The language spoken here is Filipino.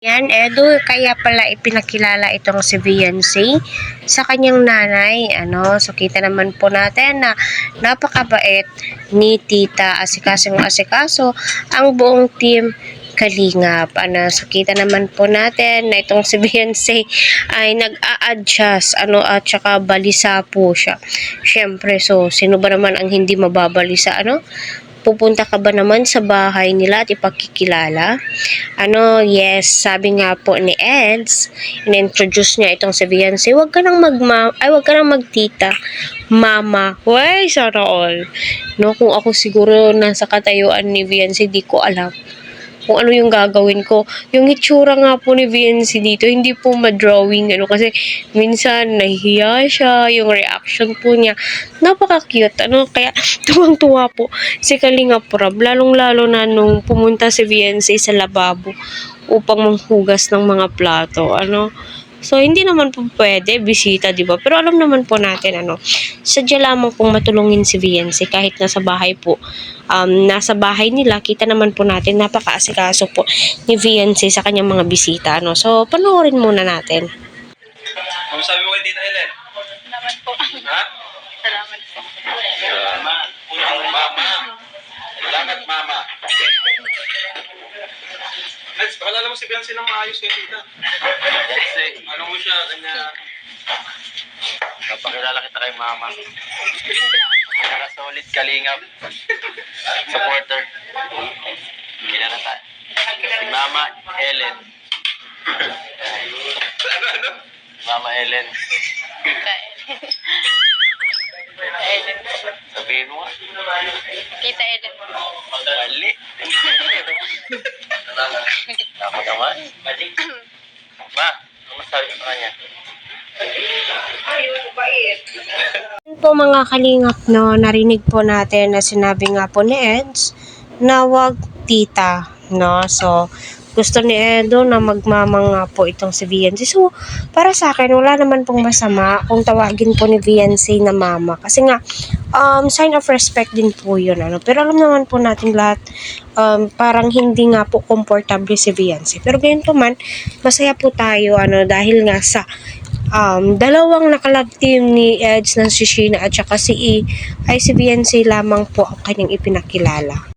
Yan, Edu, kaya pala ipinakilala itong si Viancy sa kanyang nanay. So kita naman po natin na napakabait ni Tita Asikasong-asikaso ang buong team Kalingap. So kita naman po natin na itong si Viancy ay nag-a-adjust at saka balisa po siya. Syempre, so sino ba naman ang hindi mababalisa Pupunta ka ba naman sa bahay nila at ipakikilala? Yes, sabi nga po ni Eds, in-introduce niya itong si Viancy, wag ka nang magtita, mama. Way, sana all. Kung ako siguro nasa katayuan ni Viancy, di ko alam kung ano yung gagawin ko. Yung itsura nga po ni Viancy dito, hindi po ma-drawing, kasi minsan nahihiya siya, yung reaction po niya, napaka-cute, kaya tuwang-tuwa po si Kalingap Prab, lalong-lalo na nung pumunta si Viancy sa lababo upang manghugas ng mga plato, So, hindi naman po pwede, bisita, di ba? Pero alam naman po natin, sadya lamang pong matulungin si Viancy kahit nasa bahay po. Nasa bahay nila, kita naman po natin, napaka-asikaso po ni Viancy sa kanyang mga bisita, So, panoorin muna natin. Ano sabi mo kay Tita Ellen? Salamat po. Ha? Salamat po. Salamat. Mama. Salamat, Mama. Eds, pakalala mo si Biancy ng maayos kay Tita. Yes, ano mo siya, kanya... Napakilala kita kay Mama. Solid Kalingap. Supporter. Kilala tayo. Si Mama Ellen. Ano? Mama Ellen. Kita Ellen. Sabihin mo nga. Kita Ellen. Mali. Dapat naman. Ma, ano masabi ko sa kanya? Yan po mga Kalingap, narinig po natin na sinabi nga po ni Eds na wag tita, So, gusto ni Edo na magmama nga po itong si Viancy. So, para sa akin, wala naman pong masama kung tawagin po ni Viancy na mama. Kasi nga, sign of respect din po yun, Pero alam naman po natin lahat, parang hindi nga po komportable si Viancy. Pero ganyan po man, masaya po tayo, dahil nga sa dalawang nakalab team ni Eds ng si Sheena at saka si E, ay si Viancy lamang po ang kanyang ipinakilala.